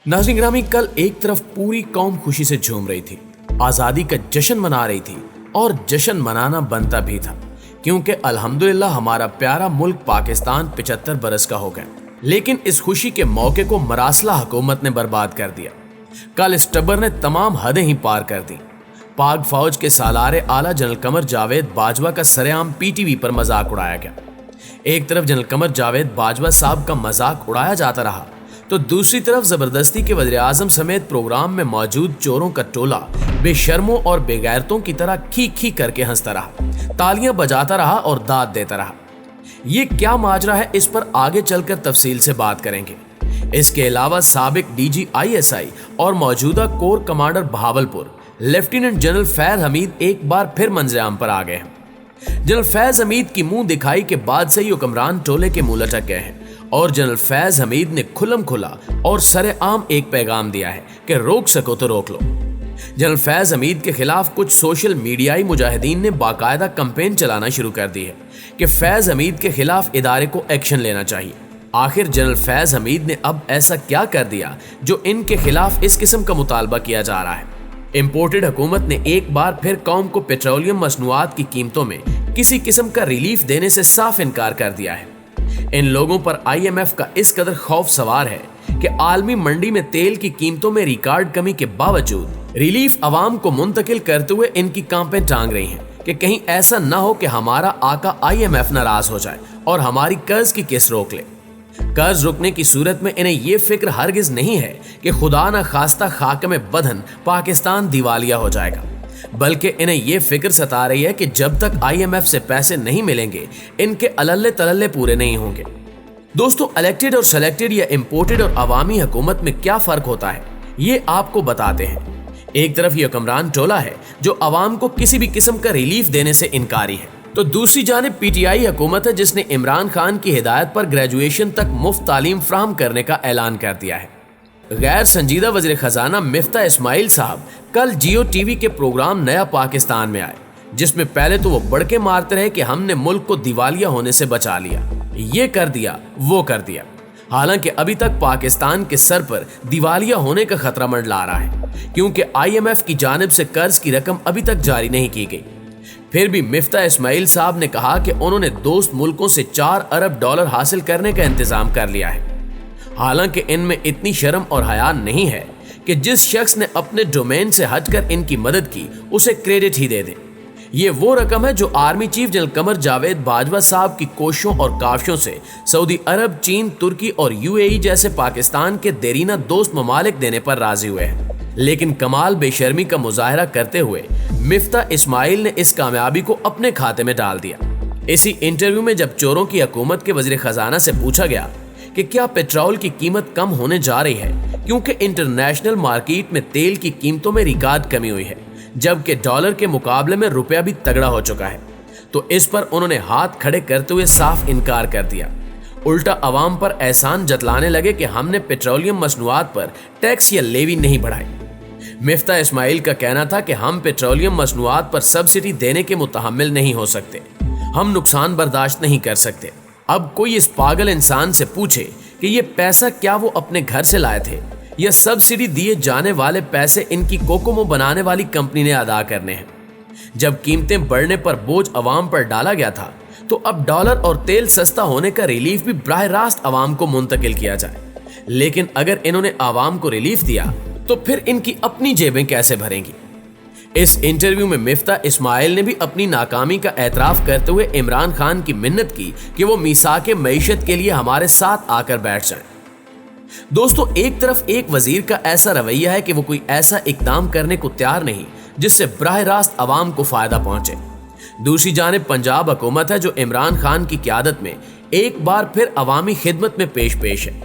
नाज़रीन ग्रामी, कल एक तरफ पूरी कौम खुशी से झूम रही थी, आजादी का जश्न मना रही थी और जश्न मनाना बनता भी था क्योंकि अल्हम्दुलिल्लाह हमारा प्यारा मुल्क पाकिस्तान 75 बरस का हो गया। लेकिन इस खुशी के मौके को मरासला हुकूमत ने बर्बाद कर दिया। कल इस टब्बर ने तमाम हदें ही पार कर दी। पाक फौज के सालारे आला जनरल कमर जावेद बाजवा का सरेआम पीटीवी पर मजाक उड़ाया गया। एक तरफ जनरल कमर जावेद बाजवा साहब का मजाक उड़ाया जाता रहा तो दूसरी तरफ जबरदस्ती के वज़ीर आज़म समेत प्रोग्राम में मौजूद चोरों का टोला बेशर्मों और बेगैरतों की तरह खी खी करके हंसता रहा, तालियां बजाता रहा और दाद देता रहा। ये क्या माजरा है, इस पर आगे चलकर तफसील से बात करेंगे। इसके अलावा साबिक डीजी ISI और मौजूदा core commander Bahawalpur lieutenant general Faiz Hamid एक बार फिर मंजर-ए-आम पर आ गए हैं। जनरल फैज हमीद की मुंह दिखाई के बाद से ही हुक्मरान टोले के मुंह लटक गए हैं और जनरल फैज हमीद ने खुलम खुला और सरेआम एक पैगाम दिया है कि रोक सको तो रोक लो। जनरल फैज हमीद के खिलाफ कुछ सोशल मीडियाई मुजाहिदीन ने बाकायदा कैंपेन चलाना शुरू कर दी है कि फैज हमीद के खिलाफ इदारे को एक्शन लेना चाहिए। आखिर जनरल फैज हमीद ने अब ऐसा क्या कर दिया जो इनके खिलाफ इस किस्म का मुतालबा किया जा रहा है। इंपोर्टेड हुकूमत ने एक बार फिर कौम को पेट्रोलियम मसनूआत की कीमतों में किसी किस्म का रिलीफ देने से साफ इनकार कर दिया है। इन लोगों पर IMF का इस कदर खौफ सवार है कि आलमी मंडी में तेल की कीमतों में रिकॉर्ड कमी के बावजूद रिलीफ अवाम को मुंतकिल करते हुए इनकी कांपें टांग रही हैं कि कहीं ऐसा ना हो कि हमारा आका IMF नाराज हो जाए और हमारी कर्ज की किस्त रोक ले। कर्ज रुकने की सूरत में इन्हें यह फिक्र हरगिज नहीं है कि खुदा न खास्ता खाक में बदन पाकिस्तान दिवालिया हो जाएगा, बल्कि इन्हें यह फिक्र सता रही है कि जब तक IMF से पैसे नहीं मिलेंगे इनके अलल्ले तलल्ले पूरे नहीं होंगे। दोस्तों, इलेक्टेड और सेलेक्टेड या इंपोर्टेड और अवामी हुकूमत में क्या फर्क होता है ये आपको बताते हैं। एक तरफ ये हुक्मरान टोला है जो अवाम को किसी भी किस्म का रिलीफ देने से इनकारी है, तो दूसरी जानिब PTI हुकूमत है जिसने इमरान खान की हिदायत पर ग्रेजुएशन तक मुफ्त तालीम फराहम करने का ऐलान कर दिया है। गैर संजीदा वज़ीर खजाना मिफ्ता इस्माइल साहब कल जियो टीवी के प्रोग्राम नया पाकिस्तान में आए, जिसमें पहले तो वो बड़के मारते रहे कि हमने मुल्क को दिवालिया होने से बचा लिया, ये कर दिया वो कर दिया। हालांकि अभी तक पाकिस्तान के सर पर दिवालिया होने का खतरा मंडरा रहा है क्योंकि IMF की जानिब से कर्ज की रकम अभी तक जारी नहीं की गई। फिर भी मिफ्ता इस्माइल साहब ने कहा कि उन्होंने दोस्त मुल्कों से $4 अरब हासिल करने का इंतजाम कर लिया है। हालांकि इनमें इतनी शर्म और हया नहीं है कि जिस शख्स ने अपने डोमेन से हटकर इनकी मदद की उसे क्रेडिट ही दे दे। ये वो रकम है जो army chief general Qamar Javed Bajwa साहब की कोशिशों और काविशों से सऊदी अरब, चीन, तुर्की और UAE जैसे पाकिस्तान के देरीना दोस्त ममालिक देने पर राजी हुए हैं। लेकिन कमाल बेशर्मी का मुजाहरा करते हुए मिफ्ता इस्माइल ने इस कामयाबी को अपने खाते में डाल दिया। इसी इंटरव्यू में जब चोरों की हुकूमत के वज़ीर खजाना से पूछा गया कि क्या पेट्रोल की कीमत कम होने जा रही है क्योंकि इंटरनेशनल मार्केट में तेल की कीमतों में रिकॉर्ड कमी हुई है जबकि डॉलर के मुकाबले में रुपया भी तगड़ा हो चुका है, तो इस पर उन्होंने हाथ खड़े करते हुए साफ इनकार कर दिया। उल्टा अवाम पर एहसान जतलाने लगे कि हमने पेट्रोलियम मसनूआत पर टैक्स या लेवी नहीं बढ़ाई। मिफ्ता इस्माइल का कहना था कि हम पेट्रोलियम मसनूआत पर सब्सिडी देने के मुतहम्मिल नहीं हो सकते, हम नुकसान बर्दाश्त नहीं कर सकते। अब कोई इस पागल इंसान से पूछे कि ये पैसा क्या वो अपने घर से लाए थे या सब्सिडी दिए जाने वाले पैसे इनकी कोकोमो बनाने वाली कंपनी ने अदा करने हैं। जब कीमतें बढ़ने पर बोझ अवाम पर डाला गया था तो अब डॉलर और तेल सस्ता होने का रिलीफ भी बराह रास्त अवाम को मुंतकिल किया जाए। लेकिन अगर इन्होंने अवाम को रिलीफ दिया तो फिर इनकी अपनी जेबें कैसे भरेंगी। इस इंटरव्यू में मिफ्ता इस्माइल ने भी अपनी नाकामी का एतराफ करते हुए इमरान खान की मिन्नत की कि वो मीसाके मईशत के लिए हमारे साथ आकर बैठ जाएं। दोस्तों, एक तरफ एक वजीर का ऐसा रवैया है कि वो कोई ऐसा इकदाम करने को तैयार नहीं जिससे बराह रास्त अवाम को फायदा पहुंचे। दूसरी जानिब पंजाब हुकूमत है जो इमरान खान की क़यादत में एक बार फिर अवामी खिदमत में पेश है।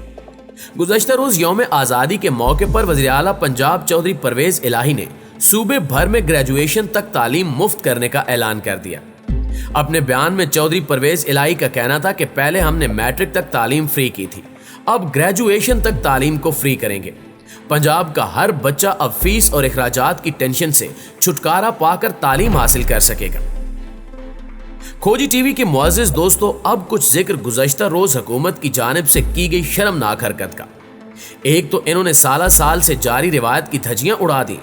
गुज़श्ता रोज यौम आज़ादी के मौके पर वज़ीर आला पंजाब चौधरी परवेज इलाही ने सूबे भर में ग्रेजुएशन तक तालीम मुफ्त करने का ऐलान कर दिया। अपने बयान में चौधरी परवेज इलाही का कहना था कि पहले हमने मैट्रिक तक तालीम फ्री की थी, अब ग्रेजुएशन तक तालीम को फ्री करेंगे। पंजाब का हर बच्चा अब फीस और अखराजात की टेंशन से छुटकारा पाकर तालीम हासिल कर सकेगा। खोजी टीवी के मुअज़्ज़िज़ दोस्तों, अब कुछ जिक्र गुज़श्ता रोज हुकूमत की जानिब से की गई शर्मनाक हरकत का। ایک تو انہوں نے سالہ سال سے جاری روایت کی دھجیاں اڑا دی۔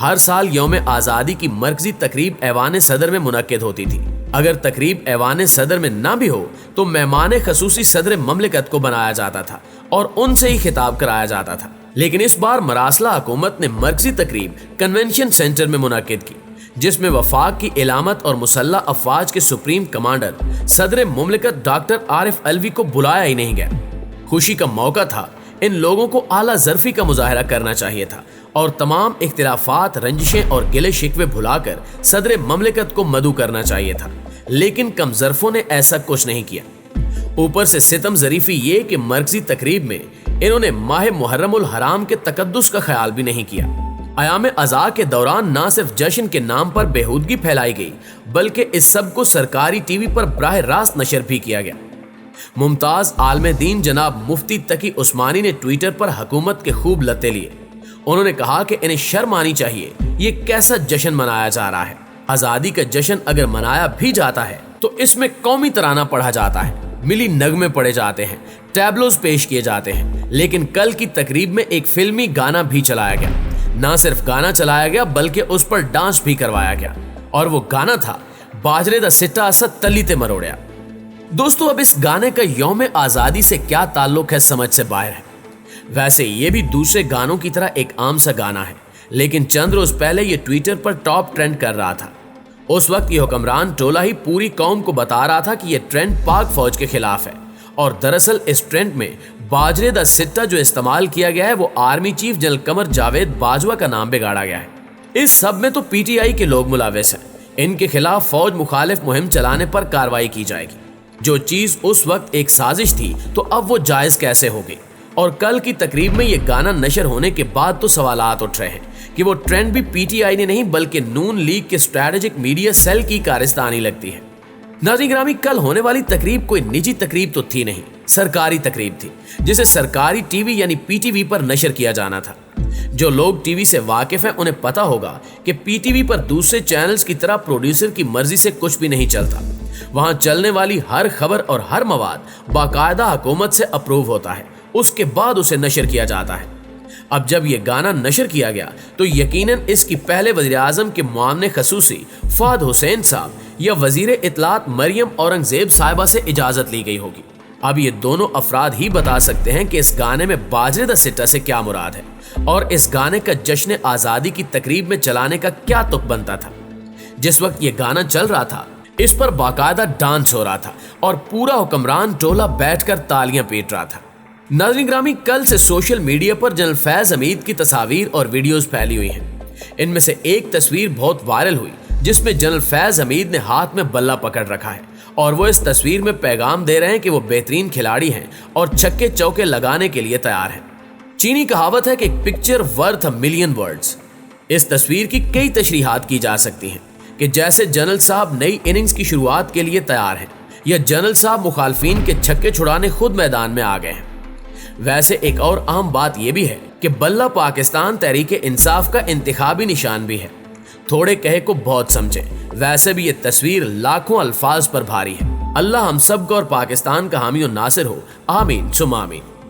ہر سال یوم آزادی کی مرکزی تقریب ایوان صدر میں منعقد ہوتی تھی۔ اگر تقریب ایوان صدر میں نہ بھی ہو تو مہمان خصوصی صدر مملکت کو بنایا جاتا تھا اور ان سے ہی خطاب کرایا جاتا تھا، لیکن اس بار مراسلہ حکومت نے مرکزی تقریب کنونشن سینٹر میں منعقد کی، جس میں وفاق کی علامت اور مسلح افواج کے سپریم کمانڈر صدر مملکت ڈاکٹر عارف علوی کو بلایا ہی نہیں گیا۔ خوشی کا موقع تھا، ان لوگوں کو اعلیٰ ظرفی کا مظاہرہ کرنا چاہیے تھا اور تمام اختلافات، رنجشیں اور گلے شکوے بھلا کر صدر مملکت کو مدعو کرنا چاہیے تھا، لیکن کم ظرفوں نے ایسا کچھ نہیں کیا۔ اوپر سے ستم ظریفی یہ کہ مرکزی تقریب میں انہوں نے ماہ محرم الحرام کے تقدس کا خیال بھی نہیں کیا۔ ایام ازاں کے دوران نہ صرف جشن کے نام پر بےہودگی پھیلائی گئی بلکہ اس سب کو سرکاری ٹی وی پر براہ راست نشر بھی کیا گیا۔ ممتاز عالم دین جناب مفتی تقی عثمانی نے ٹویٹر پر حکومت کے خوب لتے لیے۔ انہوں نے کہا کہ انہیں شرم آنی چاہیے، یہ کیسا جشن منایا جا رہا ہے۔ آزادی کا جشن اگر منایا بھی جاتا ہے تو اس میں قومی ترانہ پڑھا جاتا ہے، ملی نغمے پڑھے جاتے ہیں، ٹیبلوز پیش کیے جاتے ہیں، لیکن کل کی تقریب میں ایک فلمی گانا بھی چلایا گیا۔ نہ صرف گانا چلایا گیا بلکہ اس پر ڈانس بھی کروایا گیا، اور وہ گانا تھا باجرے دا سٹا اسد تلی تے مروڑیا۔ دوستو، اب اس گانے کا یوم آزادی سے کیا تعلق ہے سمجھ سے باہر ہے۔ ویسے یہ بھی دوسرے گانوں کی طرح ایک عام سا گانا ہے، لیکن چند روز پہلے یہ ٹویٹر پر ٹاپ ٹرینڈ کر رہا تھا۔ اس وقت یہ حکمران ٹولہ ہی پوری قوم کو بتا رہا تھا کہ یہ ٹرینڈ پاک فوج کے خلاف ہے، اور دراصل اس ٹرینڈ میں باجرے دا سٹا جو استعمال کیا گیا ہے وہ army chief general Qamar Javed Bajwa کا نام بگاڑا گیا ہے۔ اس سب میں تو پی ٹی آئی کے لوگ ملوث ہیں، ان کے خلاف فوج مخالف مہم چلانے پر کارروائی کی جائے گی۔ جو چیز اس وقت ایک سازش تھی تو اب وہ جائز کیسے ہو گئی؟ اور کل کی تقریب میں یہ گانا نشر ہونے کے بعد تو سوالات اٹھ رہے ہیں کہ وہ ٹرینڈ بھی پی ٹی آئی نے نہیں بلکہ نون لیگ کے اسٹریٹجک میڈیا سیل کی کارستانی لگتی ہے۔ ناظرین گرامی، کل ہونے والی تقریب کوئی نجی تقریب تو تھی نہیں، سرکاری تقریب تھی جسے سرکاری ٹی وی یعنی پی ٹی وی پر نشر کیا جانا تھا۔ جو لوگ ٹی وی سے واقف ہیں انہیں پتا ہوگا کہ پی ٹی وی پر دوسرے چینلز کی طرح پروڈیوسر کی مرضی سے کچھ بھی نہیں چلتا۔ وہاں چلنے والی ہر خبر اور ہر مواد باقاعدہ حکومت سے اپروو ہوتا ہے، اس کے بعد اسے نشر کیا جاتا ہے۔ اب جب یہ گانا نشر کیا گیا تو یقیناً اس کی پہلے وزیر اعظم کے معاون خصوصی فہد حسین صاحب یا وزیر اطلاعات مریم اورنگزیب صاحبہ سے اجازت لی گئی ہوگی۔ اب یہ دونوں افراد ہی بتا سکتے ہیں کہ اس گانے میں باجرے دا سٹا سے کیا مراد ہے اور اس گانے کا جشن آزادی کی تقریب میں چلانے کا کیا تک بنتا تھا۔ جس وقت یہ گانا چل رہا تھا اس پر باقاعدہ ڈانس ہو رہا تھا اور پورا حکمران ٹولہ بیٹھ کر تالیاں پیٹ رہا تھا۔ ناظرین گرامی، کل سے سوشل میڈیا پر جنرل فیض حمید کی تصاویر اور ویڈیوز پھیلی ہوئی ہیں۔ ان میں سے ایک تصویر بہت وائرل ہوئی جس میں جنرل فیض حمید نے ہاتھ میں بلہ پکڑ رکھا ہے اور وہ اس تصویر میں پیغام دے رہے ہیں کہ وہ بہترین کھلاڑی ہیں اور چھکے چوکے لگانے کے لیے تیار ہیں۔ چینی کہاوت ہے کہ ایک picture worth a million words. اس تصویر کی کئی تشریحات کی جا سکتی ہیں کہ جیسے جنرل صاحب نئی اننگز کی شروعات کے لیے تیار ہیں یا جنرل صاحب مخالفین کے چھکے چھڑانے خود میدان میں آ گئے ہیں۔ ویسے ایک اور اہم بات یہ بھی ہے کہ بلہ پاکستان تحریک انصاف کا انتخابی نشان بھی ہے۔ تھوڑے کہے کو بہت سمجھے، ویسے بھی یہ تصویر لاکھوں الفاظ پر بھاری ہے۔ اللہ ہم سب کو اور پاکستان کا حامی و ناصر ہو، آمین ثم آمین۔